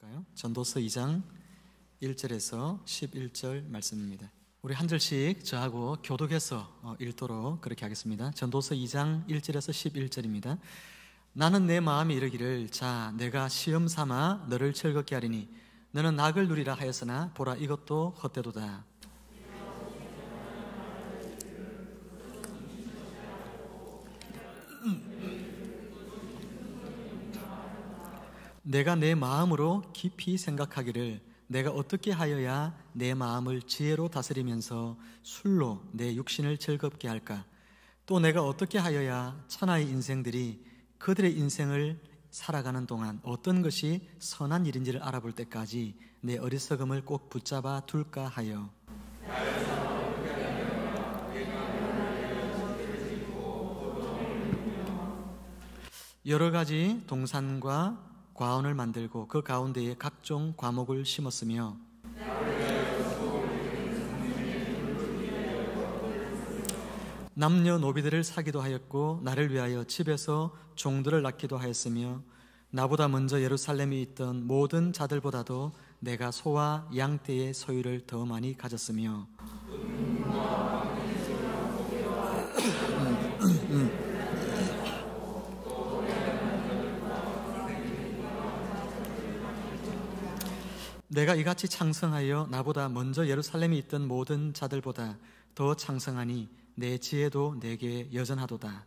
볼까요? 전도서 2장 1절에서 11절 말씀입니다. 우리 한 절씩 저하고 교독해서 읽도록 그렇게 하겠습니다. 전도서 2장 1절에서 11절입니다. 나는 내 마음에 이르기를 자 내가 시험 삼아 너를 즐겁게 하리니 너는 낙을 누리라 하였으나 보라 이것도 헛되도다. 내가 내 마음으로 깊이 생각하기를 내가 어떻게 하여야 내 마음을 지혜로 다스리면서 술로 내 육신을 즐겁게 할까? 또 내가 어떻게 하여야 천하의 인생들이 그들의 인생을 살아가는 동안 어떤 것이 선한 일인지를 알아볼 때까지 내 어리석음을 꼭 붙잡아 둘까 하여 여러 가지 동산과 과원을 만들고 그 가운데에 각종 과목을 심었으며 남녀노비들을 사기도 하였고 나를 위하여 집에서 종들을 낳기도 하였으며 나보다 먼저 예루살렘에 있던 모든 자들보다도 내가 소와 양떼의 소유를 더 많이 가졌으며 내가 이같이 창성하여 나보다 먼저 예루살렘에 있던 모든 자들보다 더 창성하니 내 지혜도 내게 여전하도다.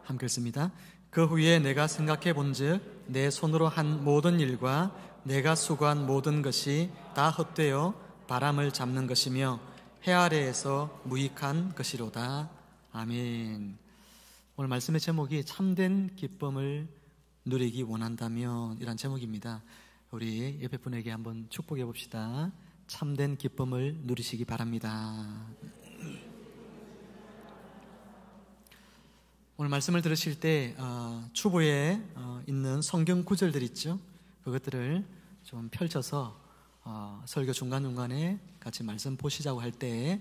함께 읽습니다. 그 후에 내가 생각해 본즉 내 손으로 한 모든 일과 내가 수고한 모든 것이 다 헛되어 바람을 잡는 것이며 해 아래에서 무익한 것이로다. 아멘. 오늘 말씀의 제목이 참된 기쁨을 누리기 원한다면 이란 제목입니다. 우리 옆에 분에게 한번 축복해 봅시다. 참된 기쁨을 누리시기 바랍니다. 오늘 말씀을 들으실 때 주보에 있는 성경 구절들 있죠? 그것들을 좀 펼쳐서 설교 중간중간에 같이 말씀 보시자고 할 때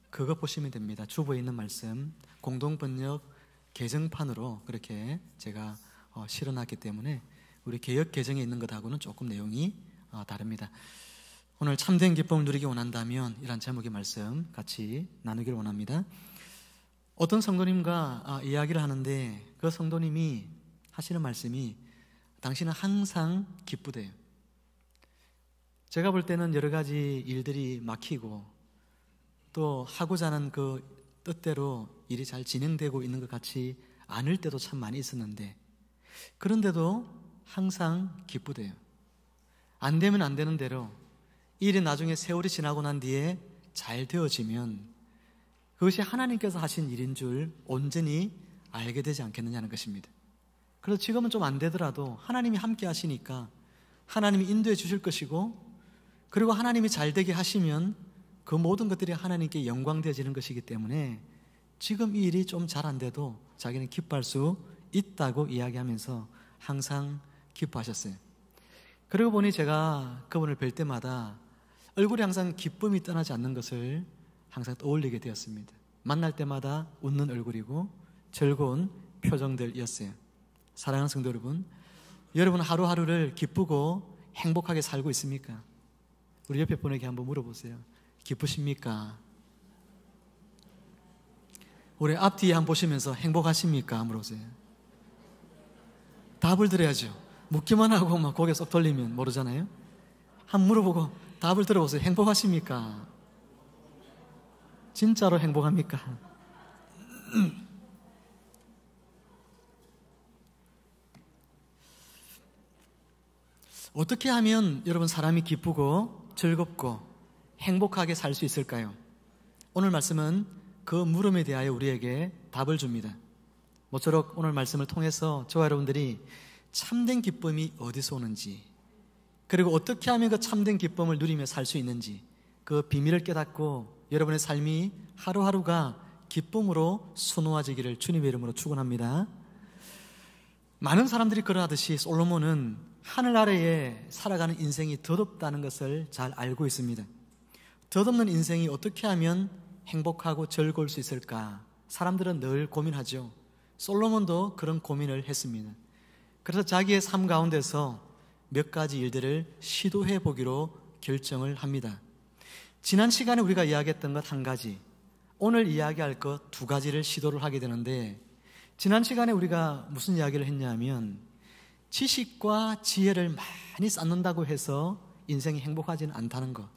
그거 보시면 됩니다. 주보에 있는 말씀 공동번역 개정판으로 그렇게 제가 실어놨기 때문에 우리 개역 개정에 있는 것하고는 조금 내용이 다릅니다. 오늘 참된 기쁨을 누리기 원한다면 이란 제목의 말씀 같이 나누기를 원합니다. 어떤 성도님과 이야기를 하는데 그 성도님이 하시는 말씀이 당신은 항상 기쁘대요. 제가 볼 때는 여러 가지 일들이 막히고 또 하고자 하는 그 뜻대로 일이 잘 진행되고 있는 것 같이 않을 때도 참 많이 있었는데 그런데도 항상 기쁘대요. 안 되면 안 되는 대로 일이 나중에 세월이 지나고 난 뒤에 잘 되어지면 그것이 하나님께서 하신 일인 줄 온전히 알게 되지 않겠느냐는 것입니다. 그래서 지금은 좀 안 되더라도 하나님이 함께 하시니까 하나님이 인도해 주실 것이고 그리고 하나님이 잘 되게 하시면 그 모든 것들이 하나님께 영광되어지는 것이기 때문에 지금 이 일이 좀 잘 안 돼도 자기는 기뻐할 수 있다고 이야기하면서 항상 기뻐하셨어요. 그러고 보니 제가 그분을 뵐 때마다 얼굴에 항상 기쁨이 떠나지 않는 것을 항상 떠올리게 되었습니다. 만날 때마다 웃는 얼굴이고 즐거운 표정들이었어요. 사랑하는 성도 여러분, 여러분 하루하루를 기쁘고 행복하게 살고 있습니까? 우리 옆에 분에게 한번 물어보세요. 기쁘십니까? 우리 앞뒤에 한번 보시면서 행복하십니까? 물어보세요. 답을 드려야죠. 묻기만 하고 막 고개 쏙 돌리면 모르잖아요. 한번 물어보고 답을 들어보세요. 행복하십니까? 진짜로 행복합니까? 어떻게 하면 여러분 사람이 기쁘고 즐겁고 행복하게 살 수 있을까요? 오늘 말씀은 그 물음에 대하여 우리에게 답을 줍니다. 모쪼록 오늘 말씀을 통해서 저와 여러분들이 참된 기쁨이 어디서 오는지 그리고 어떻게 하면 그 참된 기쁨을 누리며 살 수 있는지 그 비밀을 깨닫고 여러분의 삶이 하루하루가 기쁨으로 수놓아지기를 주님의 이름으로 축원합니다. 많은 사람들이 그러하듯이 솔로몬은 하늘 아래에 살아가는 인생이 덧없다는 것을 잘 알고 있습니다. 덧없는 인생이 어떻게 하면 행복하고 즐거울 수 있을까? 사람들은 늘 고민하죠. 솔로몬도 그런 고민을 했습니다. 그래서 자기의 삶 가운데서 몇 가지 일들을 시도해 보기로 결정을 합니다. 지난 시간에 우리가 이야기했던 것 한 가지, 오늘 이야기할 것 두 가지를 시도를 하게 되는데, 지난 시간에 우리가 무슨 이야기를 했냐면 지식과 지혜를 많이 쌓는다고 해서 인생이 행복하지는 않다는 것.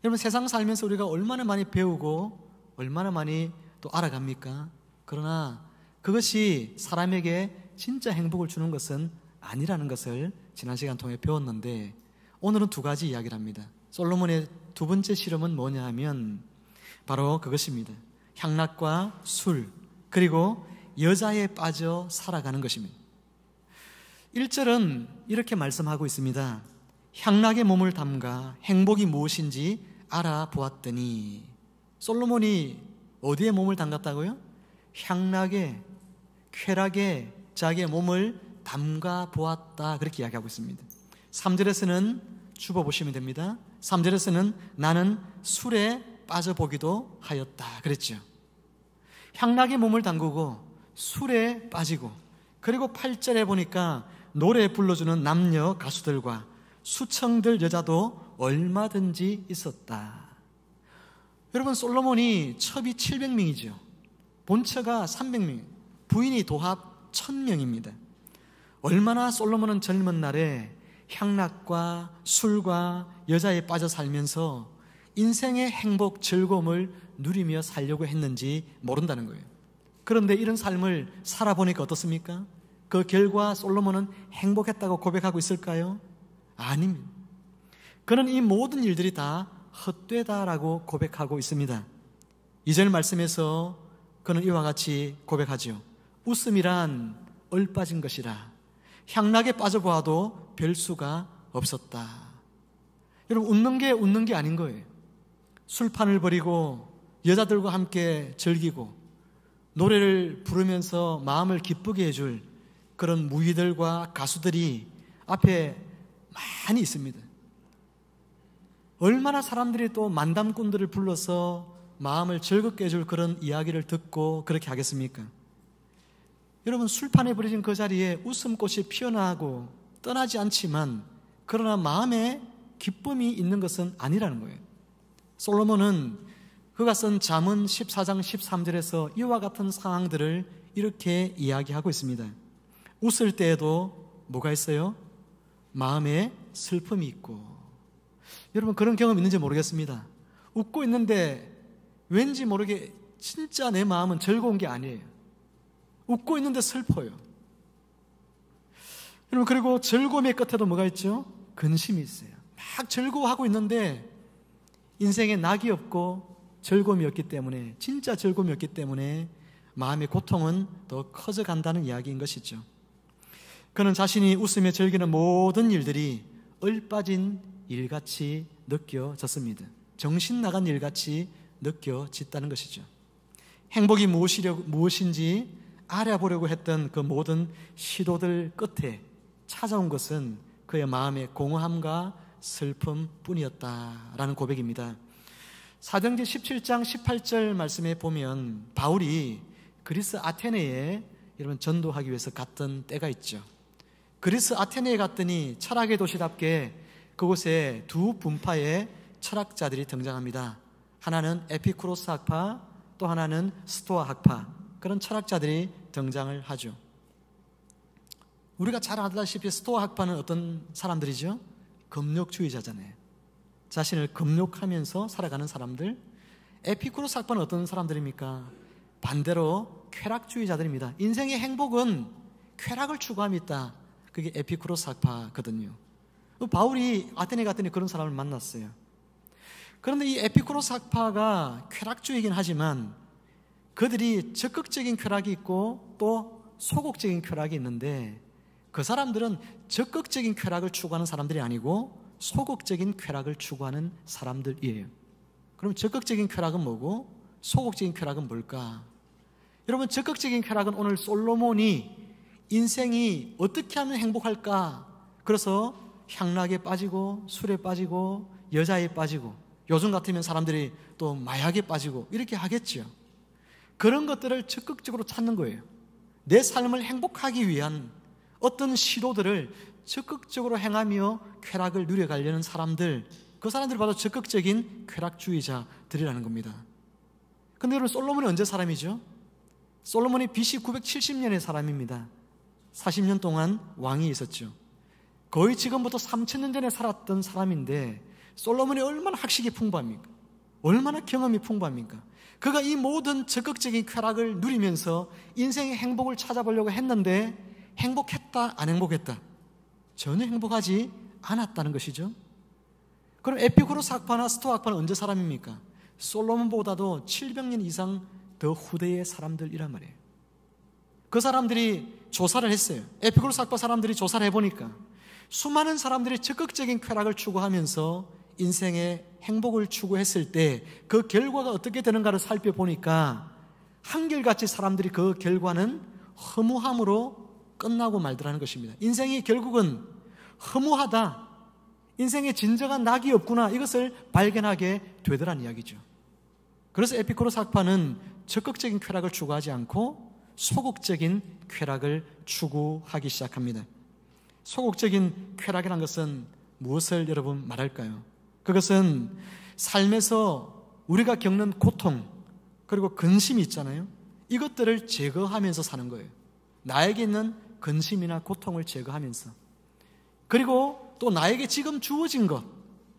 여러분, 세상 살면서 우리가 얼마나 많이 배우고 얼마나 많이 또 알아갑니까? 그러나 그것이 사람에게 진짜 행복을 주는 것은 아니라는 것을 지난 시간 통해 배웠는데, 오늘은 두 가지 이야기를 합니다. 솔로몬의 두 번째 실험은 뭐냐 하면 바로 그것입니다. 향락과 술, 그리고 여자에 빠져 살아가는 것입니다. 1절은 이렇게 말씀하고 있습니다. 향락에 몸을 담가 행복이 무엇인지 알아보았더니. 솔로몬이 어디에 몸을 담갔다고요? 향락에, 쾌락에 자기의 몸을 담가 보았다, 그렇게 이야기하고 있습니다. 3절에서는 줍어보시면 됩니다. 3절에서는 나는 술에 빠져보기도 하였다 그랬죠. 향락에 몸을 담그고 술에 빠지고, 그리고 8절에 보니까 노래 불러주는 남녀 가수들과 수청들 여자도 얼마든지 있었다. 여러분, 솔로몬이 첩이 700명이죠. 본처가 300명, 부인이 도합 1000명입니다. 얼마나 솔로몬은 젊은 날에 향락과 술과 여자에 빠져 살면서 인생의 행복, 즐거움을 누리며 살려고 했는지 모른다는 거예요. 그런데 이런 삶을 살아보니까 어떻습니까? 그 결과 솔로몬은 행복했다고 고백하고 있을까요? 아닙니다. 그는 이 모든 일들이 다 헛되다라고 고백하고 있습니다. 2절 말씀에서 그는 이와 같이 고백하죠. 웃음이란 얼빠진 것이라 향락에 빠져보아도 별 수가 없었다. 여러분, 웃는 게 아닌 거예요. 술판을 벌이고 여자들과 함께 즐기고 노래를 부르면서 마음을 기쁘게 해줄 그런 무희들과 가수들이 앞에 많이 있습니다. 얼마나 사람들이 또 만담꾼들을 불러서 마음을 즐겁게 해줄 그런 이야기를 듣고 그렇게 하겠습니까? 여러분, 술판에 버려진 그 자리에 웃음꽃이 피어나고 떠나지 않지만, 그러나 마음에 기쁨이 있는 것은 아니라는 거예요. 솔로몬은 그가 쓴 잠언 14장 13절에서 이와 같은 상황들을 이렇게 이야기하고 있습니다. 웃을 때에도 뭐가 있어요? 마음에 슬픔이 있고. 여러분, 그런 경험 있는지 모르겠습니다. 웃고 있는데 왠지 모르게 진짜 내 마음은 즐거운 게 아니에요. 웃고 있는데 슬퍼요. 여러분, 그리고 즐거움의 끝에도 뭐가 있죠? 근심이 있어요. 막 즐거워하고 있는데 인생에 낙이 없고 즐거움이 없기 때문에, 진짜 즐거움이 없기 때문에 마음의 고통은 더 커져간다는 이야기인 것이죠. 그는 자신이 웃으며 즐기는 모든 일들이 얼빠진 일같이 느껴졌습니다. 정신 나간 일같이 느껴졌다는 것이죠. 행복이 무엇인지 알아보려고 했던 그 모든 시도들 끝에 찾아온 것은 그의 마음의 공허함과 슬픔뿐이었다라는 고백입니다. 사도행전 17장 18절 말씀에 보면 바울이 그리스 아테네에 여러분 전도하기 위해서 갔던 때가 있죠. 그리스 아테네에 갔더니 철학의 도시답게 그곳에 두 분파의 철학자들이 등장합니다. 하나는 에피쿠로스 학파, 또 하나는 스토아 학파, 그런 철학자들이 등장을 하죠. 우리가 잘 알다시피 스토아 학파는 어떤 사람들이죠? 금욕주의자잖아요. 자신을 금욕하면서 살아가는 사람들. 에피쿠로스 학파는 어떤 사람들입니까? 반대로 쾌락주의자들입니다. 인생의 행복은 쾌락을 추구함이 있다. 그게 에피쿠로스 학파거든요. 바울이 아테네 갔더니 그런 사람을 만났어요. 그런데 이 에피쿠로스 학파가 쾌락주의이긴 하지만 그들이 적극적인 쾌락이 있고 또 소극적인 쾌락이 있는데, 그 사람들은 적극적인 쾌락을 추구하는 사람들이 아니고 소극적인 쾌락을 추구하는 사람들이에요. 그럼 적극적인 쾌락은 뭐고 소극적인 쾌락은 뭘까? 여러분, 적극적인 쾌락은 오늘 솔로몬이 인생이 어떻게 하면 행복할까 그래서 향락에 빠지고 술에 빠지고 여자에 빠지고 요즘 같으면 사람들이 또 마약에 빠지고 이렇게 하겠죠. 그런 것들을 적극적으로 찾는 거예요. 내 삶을 행복하기 위한 어떤 시도들을 적극적으로 행하며 쾌락을 누려가려는 사람들, 그 사람들이 바로 적극적인 쾌락주의자들이라는 겁니다. 근데 여러분, 솔로몬이 언제 사람이죠? 솔로몬이 BC 970년의 사람입니다. 40년 동안 왕이 있었죠. 거의 지금부터 3000년 전에 살았던 사람인데 솔로몬이 얼마나 학식이 풍부합니까? 얼마나 경험이 풍부합니까? 그가 이 모든 적극적인 쾌락을 누리면서 인생의 행복을 찾아보려고 했는데 행복했다, 안 행복했다? 전혀 행복하지 않았다는 것이죠. 그럼 에피쿠로스 학파나 스토아 학파는 언제 사람입니까? 솔로몬보다도 700년 이상 더 후대의 사람들이란 말이에요. 그 사람들이 조사를 했어요. 에피쿠로스 학파 사람들이 조사를 해보니까 수많은 사람들이 적극적인 쾌락을 추구하면서 인생의 행복을 추구했을 때 그 결과가 어떻게 되는가를 살펴보니까 한결같이 사람들이 그 결과는 허무함으로 끝나고 말더라는 것입니다. 인생이 결국은 허무하다, 인생에 진정한 낙이 없구나, 이것을 발견하게 되더란 이야기죠. 그래서 에피쿠로스 학파는 적극적인 쾌락을 추구하지 않고 소극적인 쾌락을 추구하기 시작합니다. 소극적인 쾌락이라는 것은 무엇을 여러분 말할까요? 그것은 삶에서 우리가 겪는 고통 그리고 근심이 있잖아요. 이것들을 제거하면서 사는 거예요. 나에게 있는 근심이나 고통을 제거하면서, 그리고 또 나에게 지금 주어진 것,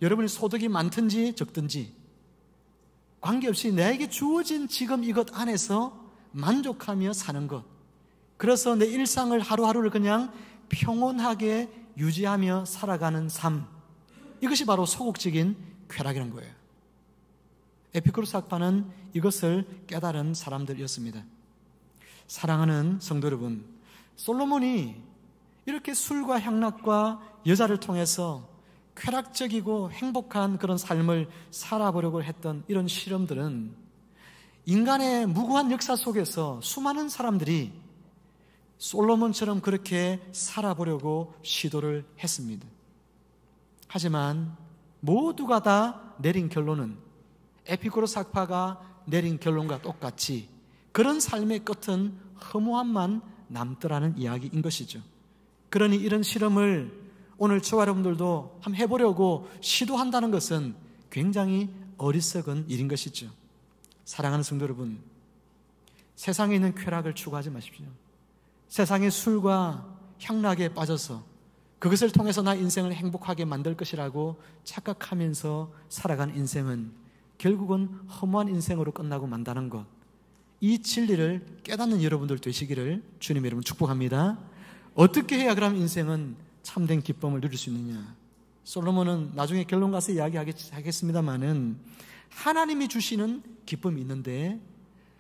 여러분이 소득이 많든지 적든지 관계없이 나에게 주어진 지금 이것 안에서 만족하며 사는 것, 그래서 내 일상을 하루하루를 그냥 평온하게 유지하며 살아가는 삶, 이것이 바로 소극적인 쾌락이라는 거예요. 에피쿠로스 학파는 이것을 깨달은 사람들이었습니다. 사랑하는 성도 여러분, 솔로몬이 이렇게 술과 향락과 여자를 통해서 쾌락적이고 행복한 그런 삶을 살아보려고 했던 이런 실험들은 인간의 무고한 역사 속에서 수많은 사람들이 솔로몬처럼 그렇게 살아보려고 시도를 했습니다. 하지만 모두가 다 내린 결론은 에피쿠로스 학파가 내린 결론과 똑같이 그런 삶의 끝은 허무함만 남더라는 이야기인 것이죠. 그러니 이런 실험을 오늘 저와 여러분들도 한번 해보려고 시도한다는 것은 굉장히 어리석은 일인 것이죠. 사랑하는 성도 여러분, 세상에 있는 쾌락을 추구하지 마십시오. 세상의 술과 향락에 빠져서 그것을 통해서 나 인생을 행복하게 만들 것이라고 착각하면서 살아간 인생은 결국은 허무한 인생으로 끝나고 만다는 것, 이 진리를 깨닫는 여러분들 되시기를 주님 여러분 축복합니다. 어떻게 해야 그럼 인생은 참된 기쁨을 누릴 수 있느냐? 솔로몬은 나중에 결론 가서 이야기하겠습니다마는 하나님이 주시는 기쁨이 있는데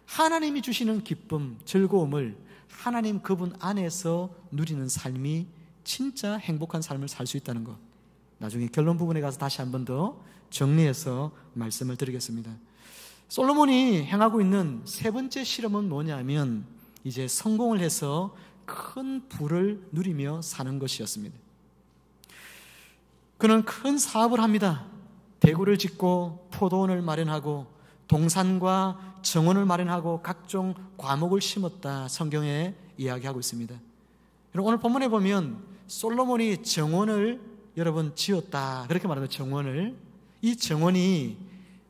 하나님이 주시는 기쁨, 즐거움을 하나님 그분 안에서 누리는 삶이 진짜 행복한 삶을 살 수 있다는 것, 나중에 결론 부분에 가서 다시 한 번 더 정리해서 말씀을 드리겠습니다. 솔로몬이 행하고 있는 세 번째 실험은 뭐냐면 이제 성공을 해서 큰 부를 누리며 사는 것이었습니다. 그는 큰 사업을 합니다. 대구를 짓고 포도원을 마련하고 동산과 정원을 마련하고 각종 과목을 심었다, 성경에 이야기하고 있습니다. 오늘 본문에 보면 솔로몬이 정원을 여러분 지었다 그렇게 말합니다. 정원을. 이 정원이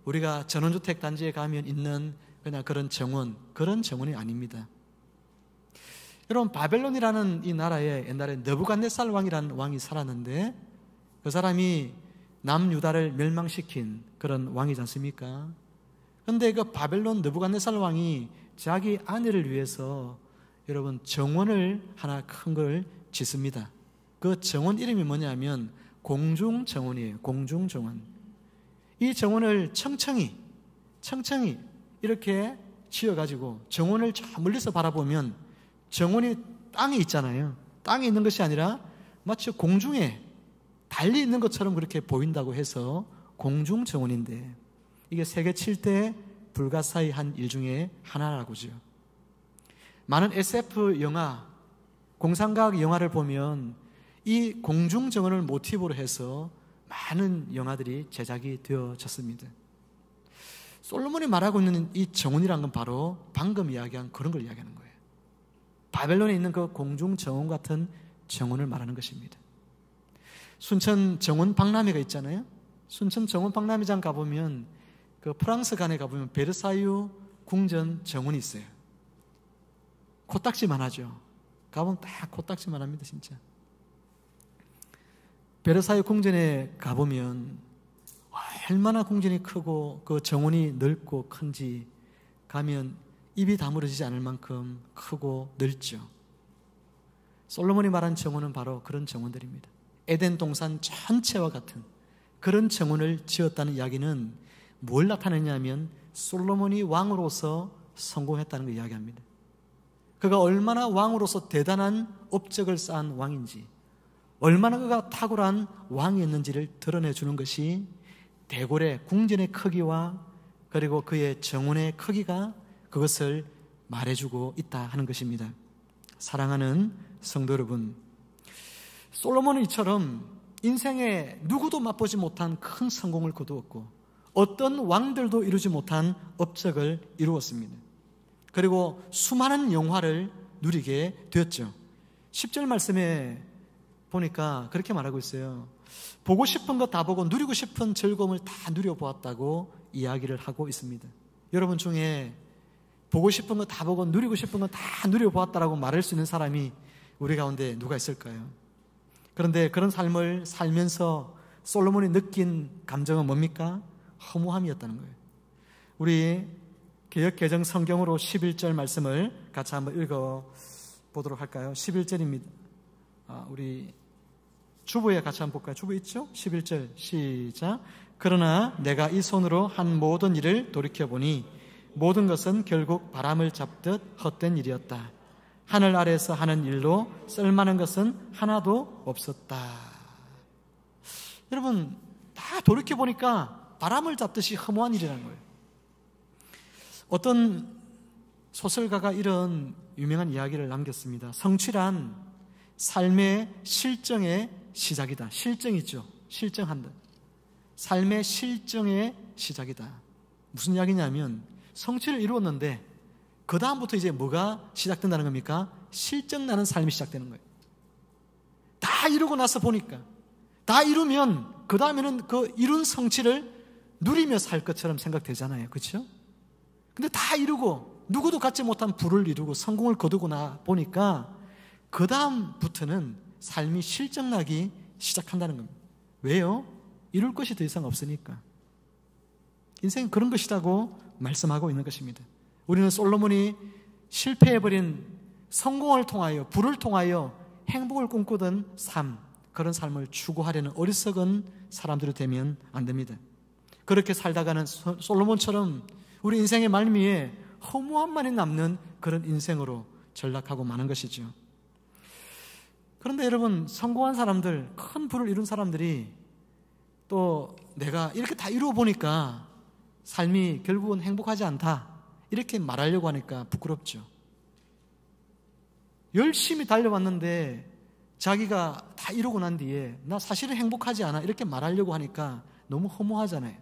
우리가 전원주택 단지에 가면 있는 그냥 그런 정원, 그런 정원이 아닙니다. 여러분, 바벨론이라는 이 나라에 옛날에 느부갓네살 왕이라는 왕이 살았는데 그 사람이 남유다를 멸망시킨 그런 왕이지 않습니까? 그런데 그 바벨론 느부갓네살 왕이 자기 아내를 위해서 여러분 정원을 하나 큰 걸 짓습니다. 그 정원 이름이 뭐냐면 공중정원이에요. 공중정원. 이 정원을 청청이 이렇게 지어가지고 정원을 저 멀리서 바라보면 정원이 땅에 있잖아요. 땅에 있는 것이 아니라 마치 공중에 달리 있는 것처럼 그렇게 보인다고 해서 공중정원인데 이게 세계 7대 불가사의 한 일 중에 하나라고죠. 많은 SF 영화, 공상과학 영화를 보면 이 공중정원을 모티브로 해서 많은 영화들이 제작이 되어졌습니다. 솔로몬이 말하고 있는 이 정원이란 건 바로 방금 이야기한 그런 걸 이야기하는 거예요. 바벨론에 있는 그 공중정원 같은 정원을 말하는 것입니다. 순천 정원 박람회가 있잖아요. 순천 정원 박람회장 가보면 그 프랑스 간에 가보면 베르사유 궁전 정원이 있어요. 코딱지만 하죠. 가보면 딱 코딱지만 합니다, 진짜. 베르사유 궁전에 가보면 얼마나 궁전이 크고 그 정원이 넓고 큰지 가면 입이 다물어지지 않을 만큼 크고 넓죠. 솔로몬이 말한 정원은 바로 그런 정원들입니다. 에덴 동산 전체와 같은 그런 정원을 지었다는 이야기는 뭘 나타내냐면 솔로몬이 왕으로서 성공했다는 걸 이야기합니다. 그가 얼마나 왕으로서 대단한 업적을 쌓은 왕인지, 얼마나 그가 탁월한 왕이었는지를 드러내주는 것이 대궐의 궁전의 크기와 그리고 그의 정원의 크기가 그것을 말해주고 있다 하는 것입니다. 사랑하는 성도 여러분, 솔로몬은 이처럼 인생에 누구도 맛보지 못한 큰 성공을 거두었고 어떤 왕들도 이루지 못한 업적을 이루었습니다. 그리고 수많은 영화를 누리게 되었죠. 10절 말씀에 보니까 그렇게 말하고 있어요. 보고 싶은 거 다 보고 누리고 싶은 즐거움을 다 누려보았다고 이야기를 하고 있습니다. 여러분 중에 보고 싶은 거 다 보고 누리고 싶은 거 다 누려보았다라고 말할 수 있는 사람이 우리 가운데 누가 있을까요? 그런데 그런 삶을 살면서 솔로몬이 느낀 감정은 뭡니까? 허무함이었다는 거예요. 우리 개역개정 성경으로 11절 말씀을 같이 한번 읽어보도록 할까요? 11절입니다. 우리 주보에 같이 한번 볼까요? 주보 있죠? 11절 시작. 그러나 내가 이 손으로 한 모든 일을 돌이켜보니 모든 것은 결국 바람을 잡듯 헛된 일이었다. 하늘 아래에서 하는 일로 쓸만한 것은 하나도 없었다. 여러분, 다 돌이켜보니까 바람을 잡듯이 허무한 일이라는 거예요. 어떤 소설가가 이런 유명한 이야기를 남겼습니다. 성취란 삶의 실정의 시작이다. 실정이죠. 실정한다. 삶의 실정의 시작이다. 무슨 이야기냐면 성취를 이루었는데 그 다음부터 이제 뭐가 시작된다는 겁니까? 실정나는 삶이 시작되는 거예요. 다 이루고 나서 보니까 다 이루면 그 다음에는 그 이룬 성취를 누리며 살 것처럼 생각되잖아요. 그렇죠? 근데 다 이루고 누구도 갖지 못한 부를 이루고 성공을 거두고 나 보니까 그 다음부터는 삶이 실정나기 시작한다는 겁니다. 왜요? 이룰 것이 더 이상 없으니까. 인생은 그런 것이라고 말씀하고 있는 것입니다. 우리는 솔로몬이 실패해버린 성공을 통하여 부를 통하여 행복을 꿈꾸던 삶, 그런 삶을 추구하려는 어리석은 사람들이 되면 안 됩니다. 그렇게 살다가는 솔로몬처럼 우리 인생의 말미에 허무함만이 남는 그런 인생으로 전락하고 마는 것이죠. 그런데 여러분, 성공한 사람들, 큰 부를 이룬 사람들이 또 내가 이렇게 다 이루어 보니까 삶이 결국은 행복하지 않다, 이렇게 말하려고 하니까 부끄럽죠. 열심히 달려왔는데 자기가 다 이루고 난 뒤에 나 사실은 행복하지 않아, 이렇게 말하려고 하니까 너무 허무하잖아요.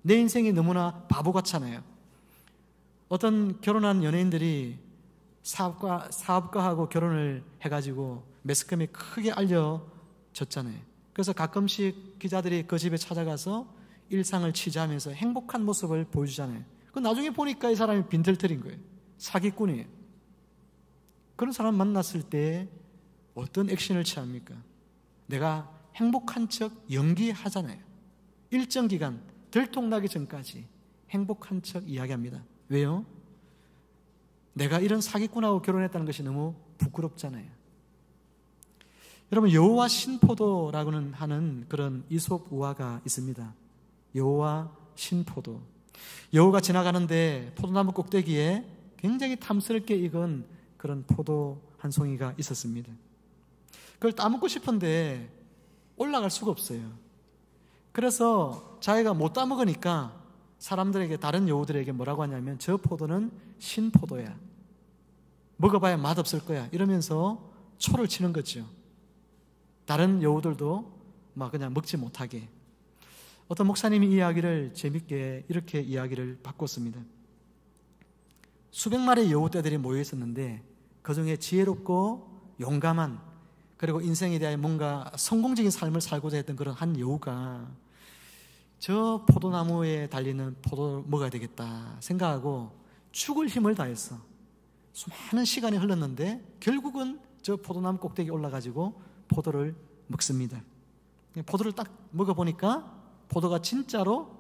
내 인생이 너무나 바보 같잖아요. 어떤 결혼한 연예인들이 사업가하고 결혼을 해가지고 매스컴에 크게 알려졌잖아요. 그래서 가끔씩 기자들이 그 집에 찾아가서 일상을 취재하면서 행복한 모습을 보여주잖아요. 그 나중에 보니까 이 사람이 빈털털인 거예요. 사기꾼이에요. 그런 사람 만났을 때 어떤 액션을 취합니까? 내가 행복한 척 연기하잖아요. 일정 기간 들통나기 전까지 행복한 척 이야기합니다. 왜요? 내가 이런 사기꾼하고 결혼했다는 것이 너무 부끄럽잖아요. 여러분, 여호와 신포도라고는 하는 그런 이솝 우화가 있습니다. 여호와 신포도. 여호가 지나가는데 포도나무 꼭대기에 굉장히 탐스럽게 익은 그런 포도 한 송이가 있었습니다. 그걸 따먹고 싶은데 올라갈 수가 없어요. 그래서 자기가 못 따먹으니까 사람들에게, 다른 여우들에게 뭐라고 하냐면 저 포도는 신포도야, 먹어봐야 맛없을 거야, 이러면서 초를 치는 거죠. 다른 여우들도 막 그냥 먹지 못하게. 어떤 목사님이 이 이야기를 재밌게 이렇게 이야기를 바꿨습니다. 수백 마리의 여우 떼들이 모여 있었는데 그 중에 지혜롭고 용감한, 그리고 인생에 대해 뭔가 성공적인 삶을 살고자 했던 그런 한 여우가 저 포도나무에 달리는 포도를 먹어야 되겠다 생각하고 죽을 힘을 다했어. 수많은 시간이 흘렀는데 결국은 저 포도나무 꼭대기에 올라가지고 포도를 먹습니다. 포도를 딱 먹어보니까 포도가 진짜로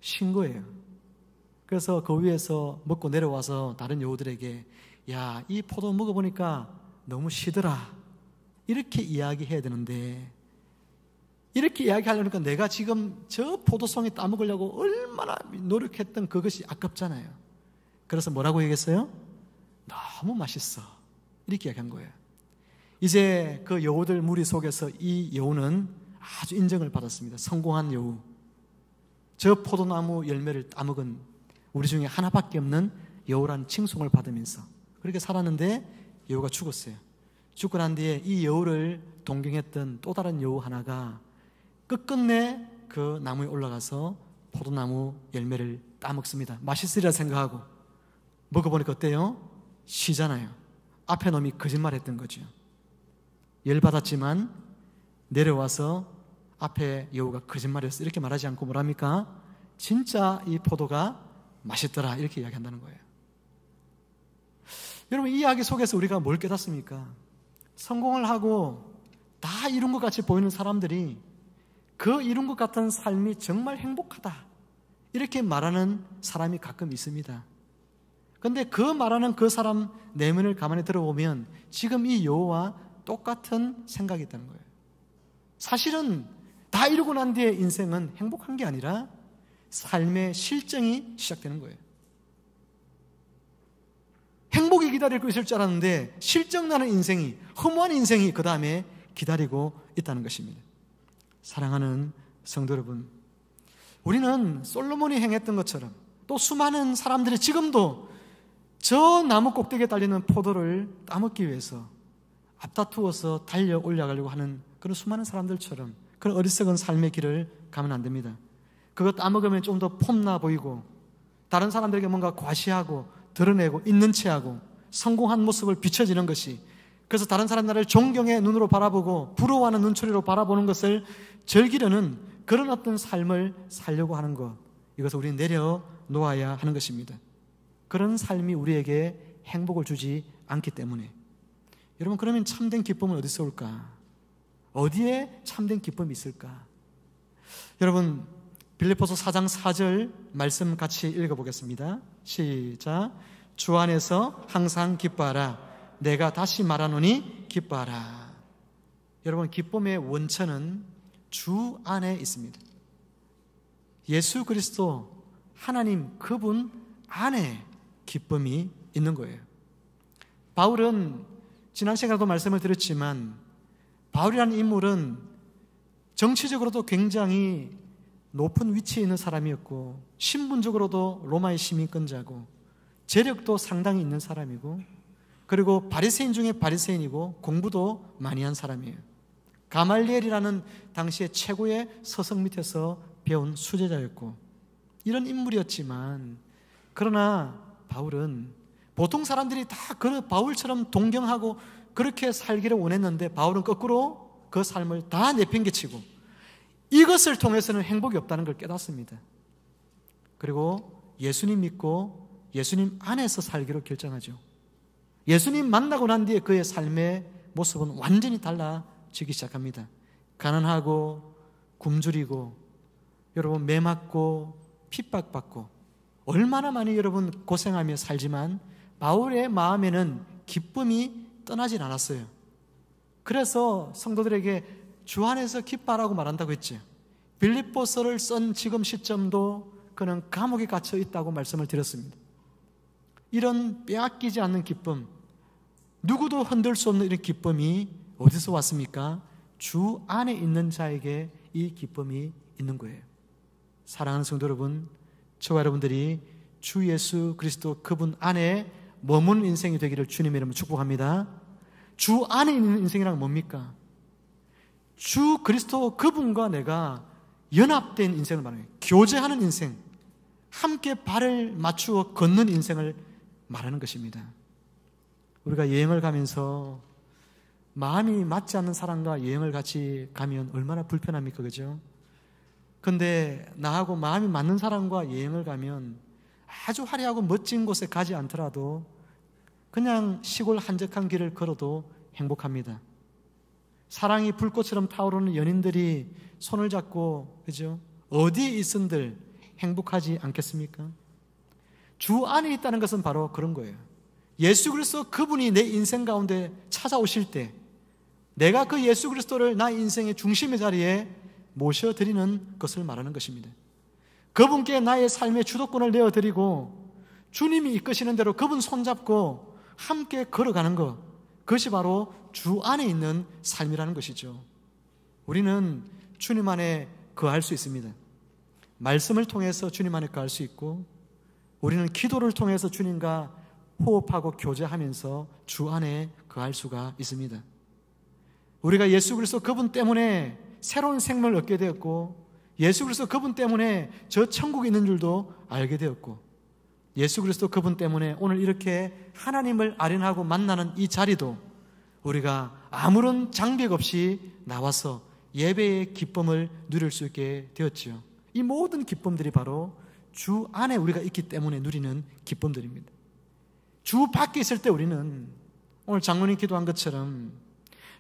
신 거예요. 그래서 그 위에서 먹고 내려와서 다른 여우들에게 야, 이 포도 먹어보니까 너무 시더라, 이렇게 이야기해야 되는데, 이렇게 이야기하려니까 내가 지금 저 포도송이 따먹으려고 얼마나 노력했던 그것이 아깝잖아요. 그래서 뭐라고 얘기했어요? 너무 맛있어, 이렇게 이야기한 거예요. 이제 그 여우들 무리 속에서 이 여우는 아주 인정을 받았습니다. 성공한 여우. 저 포도나무 열매를 따먹은 우리 중에 하나밖에 없는 여우란 칭송을 받으면서 그렇게 살았는데 여우가 죽었어요. 죽고 난 뒤에 이 여우를 동경했던 또 다른 여우 하나가 끝끝내 그 나무에 올라가서 포도나무 열매를 따먹습니다. 맛있으리라 생각하고 먹어보니까 어때요? 시잖아요. 앞에 놈이 거짓말했던 거죠. 열받았지만 내려와서 앞에 여우가 거짓말했어, 이렇게 말하지 않고 뭐랍니까? 진짜 이 포도가 맛있더라, 이렇게 이야기한다는 거예요. 여러분, 이 이야기 속에서 우리가 뭘 깨닫습니까? 성공을 하고 다 이룬 것 같이 보이는 사람들이 그 이룬 것 같은 삶이 정말 행복하다, 이렇게 말하는 사람이 가끔 있습니다. 그런데 그 말하는 그 사람 내면을 가만히 들어보면 지금 이 여우와 똑같은 생각이 있다는 거예요. 사실은 다 이루고 난 뒤에 인생은 행복한 게 아니라 삶의 실정이 시작되는 거예요. 행복이 기다리고 있을 줄 알았는데 실정나는 인생이, 허무한 인생이 그 다음에 기다리고 있다는 것입니다. 사랑하는 성도 여러분, 우리는 솔로몬이 행했던 것처럼 또 수많은 사람들이 지금도 저 나무 꼭대기에 달리는 포도를 따먹기 위해서 앞다투어서 달려 올라가려고 하는 그런 수많은 사람들처럼 그런 어리석은 삶의 길을 가면 안 됩니다. 그거 따먹으면 좀 더 폼나 보이고 다른 사람들에게 뭔가 과시하고 드러내고 있는 체하고 성공한 모습을 비춰지는 것이, 그래서 다른 사람 나를 존경의 눈으로 바라보고 부러워하는 눈초리로 바라보는 것을 즐기려는 그런 어떤 삶을 살려고 하는 것, 이것을 우리는 내려놓아야 하는 것입니다. 그런 삶이 우리에게 행복을 주지 않기 때문에. 여러분, 그러면 참된 기쁨은 어디서 올까? 어디에 참된 기쁨이 있을까? 여러분, 빌립보서 4장 4절 말씀 같이 읽어보겠습니다. 시작. 주 안에서 항상 기뻐하라. 내가 다시 말하노니 기뻐하라. 여러분, 기쁨의 원천은 주 안에 있습니다. 예수 그리스도 하나님 그분 안에 기쁨이 있는 거예요. 바울은 지난 시간에도 말씀을 드렸지만 바울이라는 인물은 정치적으로도 굉장히 높은 위치에 있는 사람이었고 신분적으로도 로마의 시민권자고 재력도 상당히 있는 사람이고 그리고 바리새인 중에 바리새인이고 공부도 많이 한 사람이에요. 가말리엘이라는 당시의 최고의 서성 밑에서 배운 수제자였고 이런 인물이었지만 그러나 바울은 보통 사람들이 다 그 바울처럼 동경하고 그렇게 살기를 원했는데 바울은 거꾸로 그 삶을 다 내팽개치고 이것을 통해서는 행복이 없다는 걸 깨닫습니다. 그리고 예수님 믿고 예수님 안에서 살기로 결정하죠. 예수님 만나고 난 뒤에 그의 삶의 모습은 완전히 달라지기 시작합니다. 가난하고 굶주리고 여러분 매 맞고 핍박받고 얼마나 많이 여러분 고생하며 살지만 바울의 마음에는 기쁨이 떠나질 않았어요. 그래서 성도들에게 주 안에서 기뻐하라고 말한다고 했죠. 빌립보서를 쓴 지금 시점도 그는 감옥에 갇혀 있다고 말씀을 드렸습니다. 이런 빼앗기지 않는 기쁨, 누구도 흔들 수 없는 이런 기쁨이 어디서 왔습니까? 주 안에 있는 자에게 이 기쁨이 있는 거예요. 사랑하는 성도 여러분, 저와 여러분들이 주 예수 그리스도 그분 안에 머무는 인생이 되기를 주님의 이름으로 축복합니다. 주 안에 있는 인생이란 뭡니까? 주 그리스도 그분과 내가 연합된 인생을 말해요. 교제하는 인생, 함께 발을 맞추어 걷는 인생을 말하는 것입니다. 우리가 여행을 가면서 마음이 맞지 않는 사람과 여행을 같이 가면 얼마나 불편합니까? 그죠? 근데 나하고 마음이 맞는 사람과 여행을 가면 아주 화려하고 멋진 곳에 가지 않더라도 그냥 시골 한적한 길을 걸어도 행복합니다. 사랑이 불꽃처럼 타오르는 연인들이 손을 잡고, 그죠? 어디에 있은들 행복하지 않겠습니까? 주 안에 있다는 것은 바로 그런 거예요. 예수 그리스도 그분이 내 인생 가운데 찾아오실 때 내가 그 예수 그리스도를 나 인생의 중심의 자리에 모셔드리는 것을 말하는 것입니다. 그분께 나의 삶의 주도권을 내어드리고 주님이 이끄시는 대로 그분 손잡고 함께 걸어가는 것, 그것이 바로 주 안에 있는 삶이라는 것이죠. 우리는 주님 안에 거할 수 있습니다. 말씀을 통해서 주님 안에 거할 수 있고, 우리는 기도를 통해서 주님과 호흡하고 교제하면서 주 안에 거할 수가 있습니다. 우리가 예수 그리스도 그분 때문에 새로운 생명을 얻게 되었고, 예수 그리스도 그분 때문에 저 천국에 있는 줄도 알게 되었고, 예수 그리스도 그분 때문에 오늘 이렇게 하나님을 아련하고 만나는 이 자리도 우리가 아무런 장벽 없이 나와서 예배의 기쁨을 누릴 수 있게 되었지요. 이 모든 기쁨들이 바로 주 안에 우리가 있기 때문에 누리는 기쁨들입니다. 주 밖에 있을 때 우리는 오늘 장로님 기도한 것처럼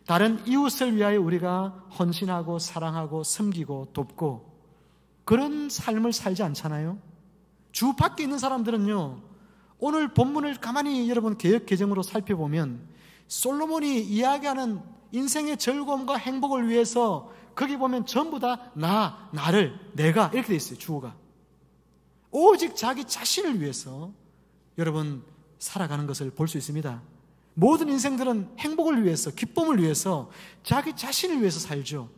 다른 이웃을 위하여 우리가 헌신하고 사랑하고 섬기고 돕고 그런 삶을 살지 않잖아요. 주 밖에 있는 사람들은요, 오늘 본문을 가만히 여러분 개역 개정으로 살펴보면 솔로몬이 이야기하는 인생의 즐거움과 행복을 위해서 거기 보면 전부 다 나를, 내가 이렇게 돼 있어요. 주어가 오직 자기 자신을 위해서 여러분 살아가는 것을 볼 수 있습니다. 모든 인생들은 행복을 위해서, 기쁨을 위해서, 자기 자신을 위해서 살죠.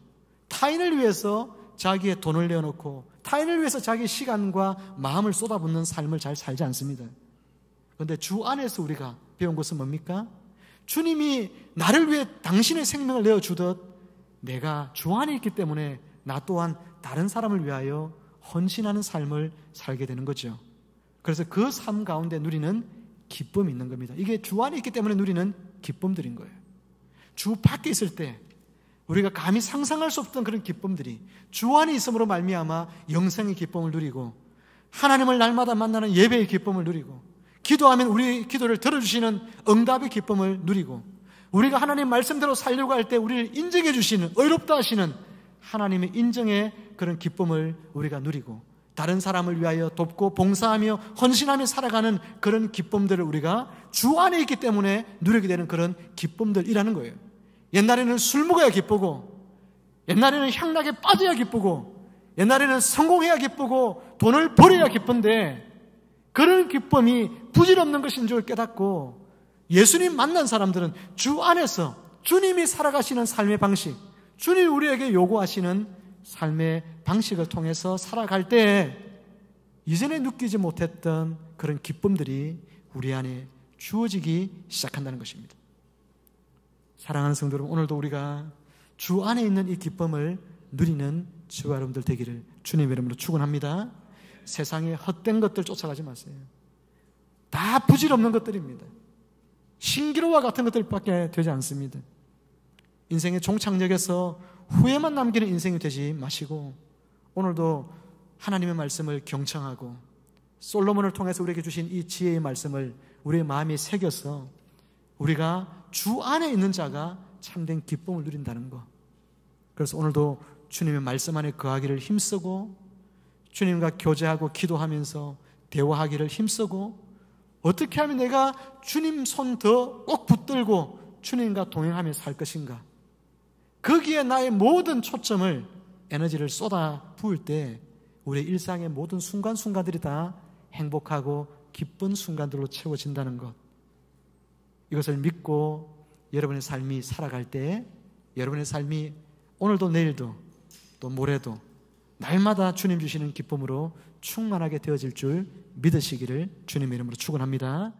타인을 위해서 자기의 돈을 내어놓고 타인을 위해서 자기 시간과 마음을 쏟아붓는 삶을 잘 살지 않습니다. 그런데 주 안에서 우리가 배운 것은 뭡니까? 주님이 나를 위해 당신의 생명을 내어주듯 내가 주 안에 있기 때문에 나 또한 다른 사람을 위하여 헌신하는 삶을 살게 되는 거죠. 그래서 그 삶 가운데 누리는 기쁨이 있는 겁니다. 이게 주 안에 있기 때문에 누리는 기쁨들인 거예요. 주 밖에 있을 때 우리가 감히 상상할 수 없던 그런 기쁨들이 주 안에 있음으로 말미암아 영생의 기쁨을 누리고, 하나님을 날마다 만나는 예배의 기쁨을 누리고, 기도하면 우리 기도를 들어주시는 응답의 기쁨을 누리고, 우리가 하나님 말씀대로 살려고 할 때 우리를 인정해 주시는, 의롭다 하시는 하나님의 인정의 그런 기쁨을 우리가 누리고, 다른 사람을 위하여 돕고 봉사하며 헌신하며 살아가는 그런 기쁨들을 우리가 주 안에 있기 때문에 누리게 되는 그런 기쁨들이라는 거예요. 옛날에는 술 먹어야 기쁘고, 옛날에는 향락에 빠져야 기쁘고, 옛날에는 성공해야 기쁘고, 돈을 벌어야 기쁜데 그런 기쁨이 부질없는 것인 줄 깨닫고 예수님 만난 사람들은 주 안에서 주님이 살아가시는 삶의 방식, 주님이 우리에게 요구하시는 삶의 방식을 통해서 살아갈 때 이전에 느끼지 못했던 그런 기쁨들이 우리 안에 주어지기 시작한다는 것입니다. 사랑하는 성도 여러분, 오늘도 우리가 주 안에 있는 이 기쁨을 누리는 저와 여러분들 되기를 주님의 이름으로 축원합니다. 세상의 헛된 것들 쫓아가지 마세요. 다 부질없는 것들입니다. 신기루와 같은 것들밖에 되지 않습니다. 인생의 종착역에서 후회만 남기는 인생이 되지 마시고, 오늘도 하나님의 말씀을 경청하고 솔로몬을 통해서 우리에게 주신 이 지혜의 말씀을 우리의 마음에 새겨서 우리가 주 안에 있는 자가 참된 기쁨을 누린다는 것. 그래서 오늘도 주님의 말씀 안에 거하기를 힘쓰고, 주님과 교제하고 기도하면서 대화하기를 힘쓰고, 어떻게 하면 내가 주님 손 더 꼭 붙들고 주님과 동행하며 살 것인가, 거기에 나의 모든 초점을, 에너지를 쏟아 부을 때 우리의 일상의 모든 순간순간들이 다 행복하고 기쁜 순간들로 채워진다는 것, 이것을 믿고 여러분의 삶이 살아갈 때 여러분의 삶이 오늘도 내일도 또 모레도 날마다 주님 주시는 기쁨으로 충만하게 되어질 줄 믿으시기를 주님의 이름으로 축원합니다.